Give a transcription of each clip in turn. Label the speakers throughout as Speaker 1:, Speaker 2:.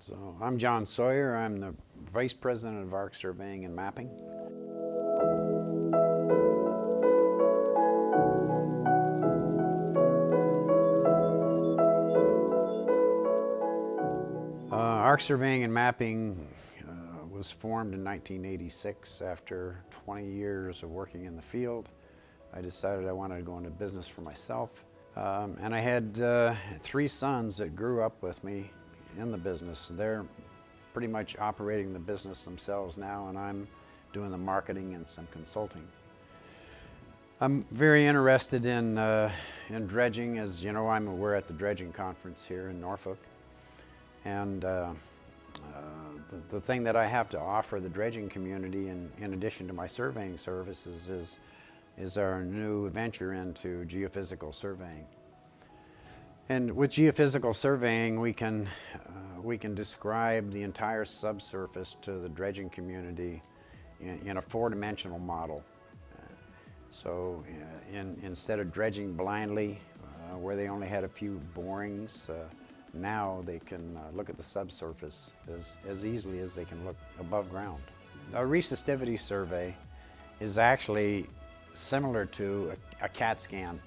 Speaker 1: So I'm John Sawyer. I'm the Vice President of Arc Surveying and Mapping. Arc Surveying and Mapping was formed in 1986 after 20 years of working in the field. I decided I wanted to go into business for myself. And I had 3 sons that grew up with me in the business. They're pretty much operating the business themselves now, and I'm doing the marketing and some consulting. I'm very interested in dredging. As you know, we're at the dredging conference here in Norfolk. And the thing that I have to offer the dredging community, in addition to my surveying services, is our new venture into geophysical surveying. And with geophysical surveying, we can describe the entire subsurface to the dredging community in a 4-dimensional model. So instead of dredging blindly, where they only had a few borings, now they can look at the subsurface as easily as they can look above ground. A resistivity survey is actually similar to a CAT scan.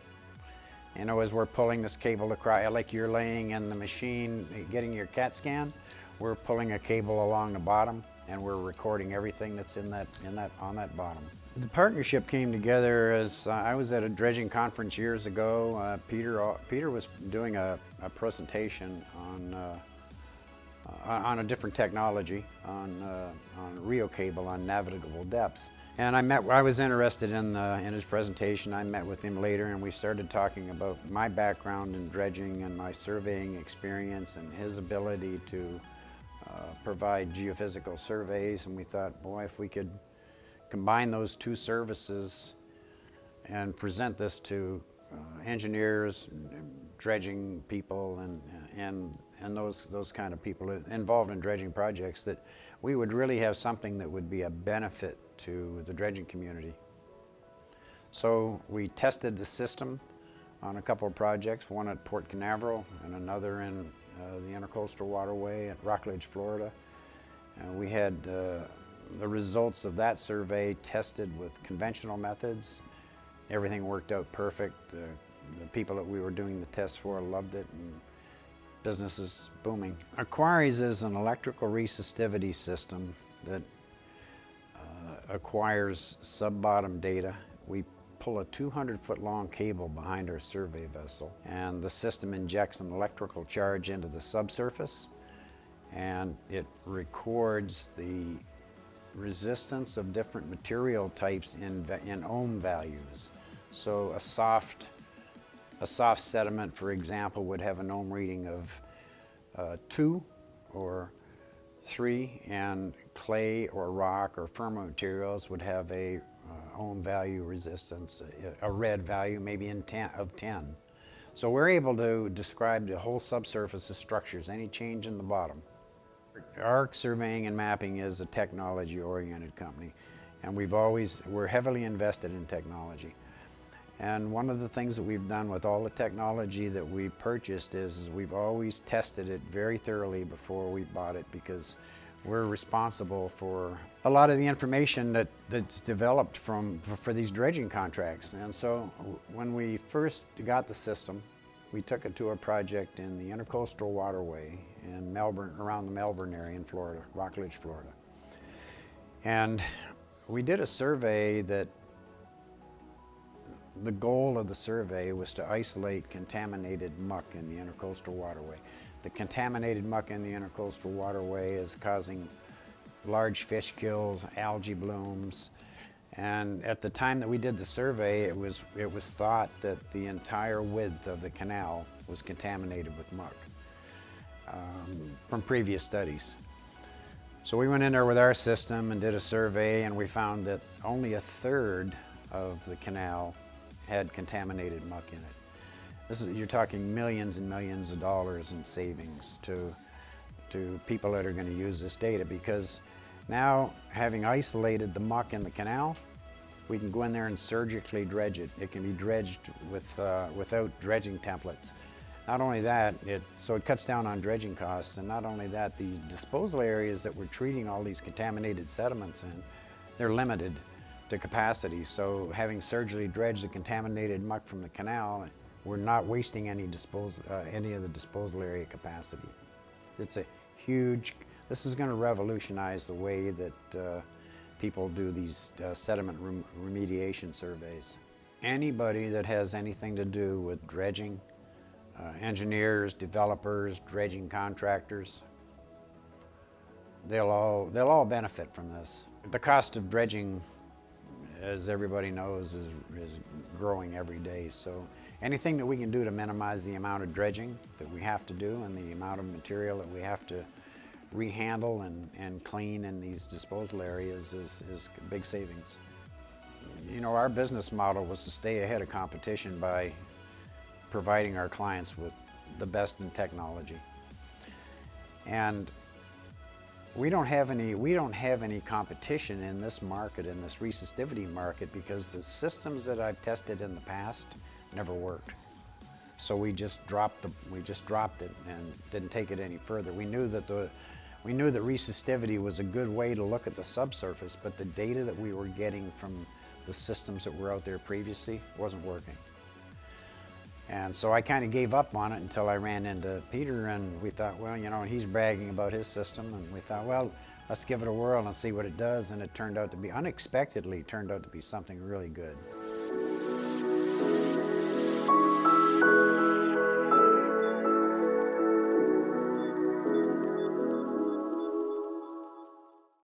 Speaker 1: You know, as we're pulling this cable across, like you're laying in the machine getting your CAT scan, we're pulling a cable along the bottom and we're recording everything that's on that bottom. The partnership came together as I was at a dredging conference years ago. Peter was doing a presentation on a different technology, on Rio cable on navigable depths. And I was interested in his presentation. I met with him later and we started talking about my background in dredging and my surveying experience and his ability to provide geophysical surveys. And we thought, boy, if we could combine those 2 services and present this to engineers, dredging people, and those kind of people involved in dredging projects, that we would really have something that would be a benefit to the dredging community. So we tested the system on a couple of projects, one at Port Canaveral and another in the Intercoastal Waterway at Rockledge, Florida. We had the results of that survey tested with conventional methods. Everything worked out perfect. The people that we were doing the tests for loved it, and business is booming. Aquaries is an electrical resistivity system that acquires sub-bottom data. We pull a 200-foot long cable behind our survey vessel, and the system injects an electrical charge into the subsurface, and it records the resistance of different material types in ohm values. So a soft sediment, for example, would have an ohm reading of 2 or 3, and clay or rock or firmer materials would have a ohm value resistance, a red value maybe of 10. So we're able to describe the whole subsurface of structures, any change in the bottom. Arc Surveying and Mapping is a technology-oriented company, and we're heavily invested in technology. And one of the things that we've done with all the technology that we purchased is we've always tested it very thoroughly before we bought it, because we're responsible for a lot of the information that's developed for these dredging contracts. And so when we first got the system, we took it to a project in the Intercoastal Waterway in Melbourne, around the Melbourne area in Florida, Rockledge, Florida. And we did a survey that the goal of the survey was to isolate contaminated muck in the Intercoastal Waterway. The contaminated muck in the Intercoastal Waterway is causing large fish kills, algae blooms, and at the time that we did the survey, it was thought that the entire width of the canal was contaminated with muck from previous studies. So we went in there with our system and did a survey, and we found that only 1/3 of the canal had contaminated muck in it. You're talking millions and millions of dollars in savings to people that are going to use this data, because now, having isolated the muck in the canal, we can go in there and surgically dredge it. It can be dredged without dredging templates. Not only that, so it cuts down on dredging costs, and not only that, these disposal areas that we're treating all these contaminated sediments in, they're limited to capacity. So having surgically dredged the contaminated muck from the canal, we're not wasting any of the disposal area capacity. It's a huge, this is going to revolutionize the way that people do these sediment remediation surveys. Anybody that has anything to do with dredging, engineers, developers, dredging contractors, they'll all benefit from this. The cost of dredging, as everybody knows, is growing every day. So anything that we can do to minimize the amount of dredging that we have to do and the amount of material that we have to rehandle and clean in these disposal areas is big savings. You know, our business model was to stay ahead of competition by providing our clients with the best in technology. And we don't have any competition in this market, in this resistivity market, because the systems that I've tested in the past never worked. So we just dropped it and didn't take it any further. We knew that resistivity was a good way to look at the subsurface, but the data that we were getting from the systems that were out there previously wasn't working. And so I kind of gave up on it until I ran into Peter, and we thought, well, you know, he's bragging about his system, and we thought, well, let's give it a whirl and see what it does. And it turned out to be, unexpectedly, turned out to be something really good.